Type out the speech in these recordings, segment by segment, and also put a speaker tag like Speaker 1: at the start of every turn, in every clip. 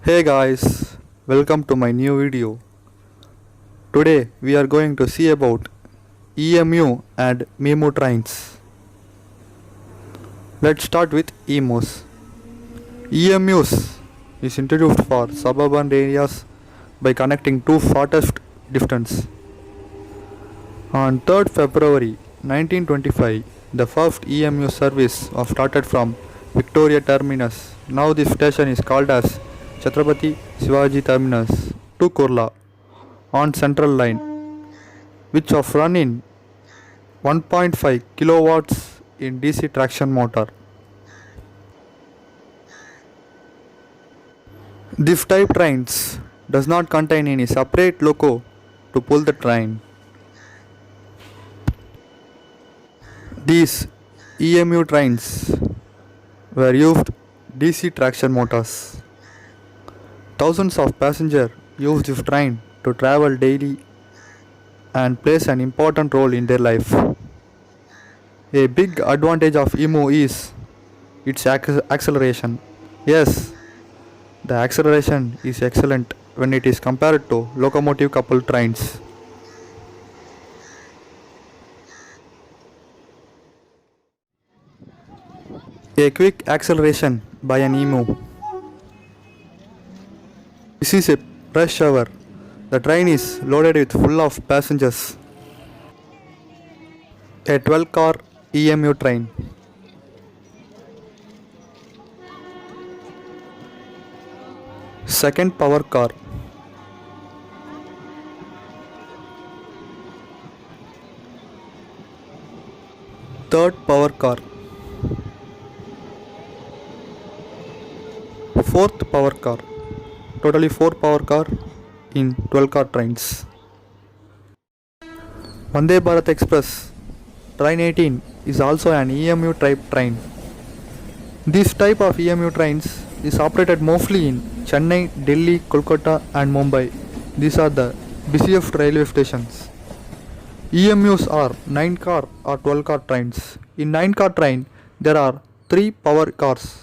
Speaker 1: Hey guys, welcome to my new video. Today we are going to see about EMU and MEMU trains. Let's start with EMUs. EMUs is introduced for suburban areas by connecting two farthest distance. On 3rd February 1925, the first EMU service was started from Victoria Terminus. Now this station is called as Chhatrapati Shivaji Terminus to Kurla on Central Line, which of run in 1.5 kilowatts in DC traction motor. This type trains does not contain any separate loco to pull the train. These EMU trains were used DC traction motors. Thousands of passengers use this train to travel daily and plays an important role in their life. A big advantage of EMU is its acceleration. Yes, the acceleration is excellent when it is compared to locomotive coupled trains. A quick acceleration by an EMU. This is a rush hour. The train is loaded with full of passengers. A 12-car EMU train. Second power car. Third power car. Fourth power car. Totally 4 power car in 12 car trains. Vande Bharat Express Train 18 is also an EMU type train. This type of EMU trains is operated mostly in Chennai, Delhi, Kolkata and Mumbai. These are the busiest railway stations. EMUs are 9 car or 12 car trains. In 9 car train there are 3 power cars.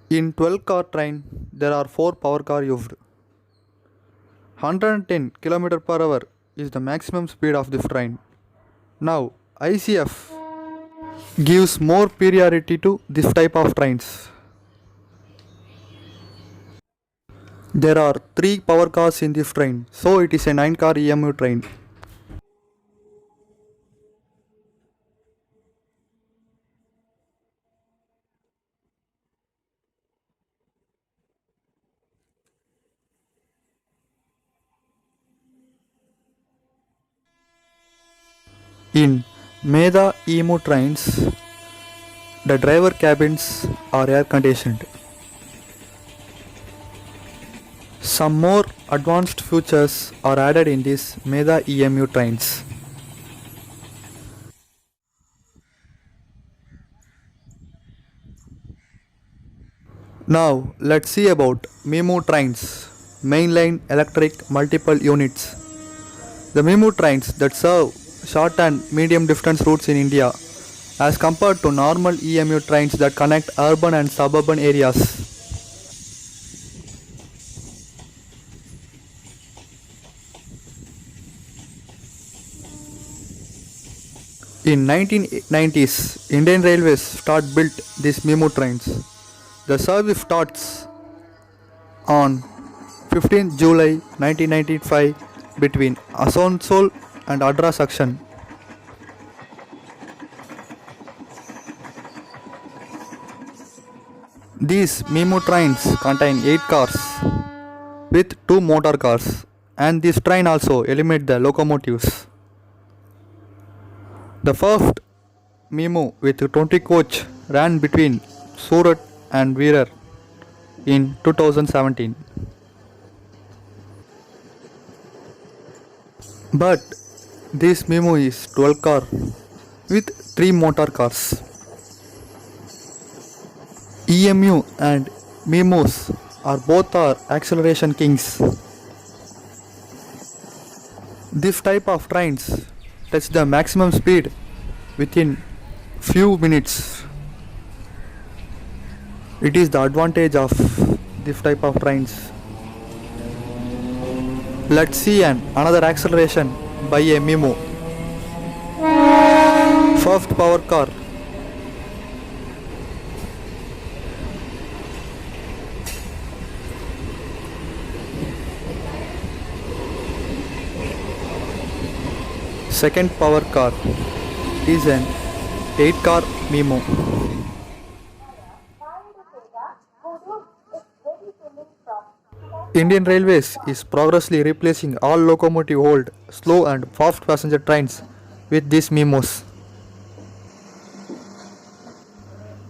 Speaker 1: In 12 car train there are 4 power car used. 110 km per hour is the maximum speed of this train. Now ICF gives more priority to this type of trains. There are 3 power cars in this train, so it is a 9 car EMU train. In Medha EMU trains, the driver cabins are air conditioned. Some more advanced features are added in these Medha EMU trains. Now let's see about MEMU trains, mainline electric multiple units. The MEMU trains that serve short and medium distance routes in India as compared to normal EMU trains that connect urban and suburban areas. In 1990s, Indian Railways built these MEMU trains. The service starts on 15th July 1995 between Asansol and Adra section. These MEMU trains contain 8 cars with 2 motor cars, and this train also eliminates the locomotives. The first Memo with 20 coach ran between Surat and Virar in 2017. But this Memo is 12 car with 3 motor cars. EMU and Memos are both are acceleration kings. This type of trains touch the maximum speed within few minutes. It is the advantage of this type of trains. Let's see another acceleration by a Memo. First power car. Second power car is an 8-car Memo. Indian Railways is progressively replacing all locomotive old, slow and fast passenger trains with these Memos.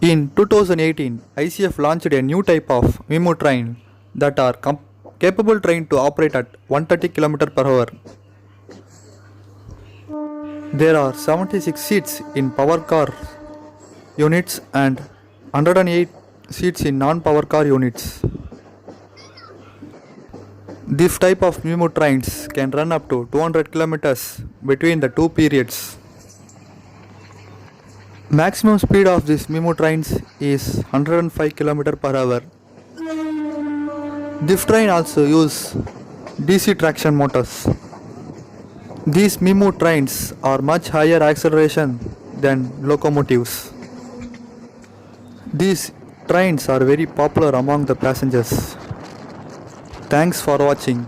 Speaker 1: In 2018, ICF launched a new type of Memo train that are capable train to operate at 130 km per hour. There are 76 seats in power car units and 108 seats in non-power car units. This type of Memo trains can run up to 200 kilometers between the two periods. Maximum speed of these Memo trains is 105 km per hour. This train also use DC traction motors. These Memo trains are much higher acceleration than locomotives. These trains are very popular among the passengers. Thanks for watching.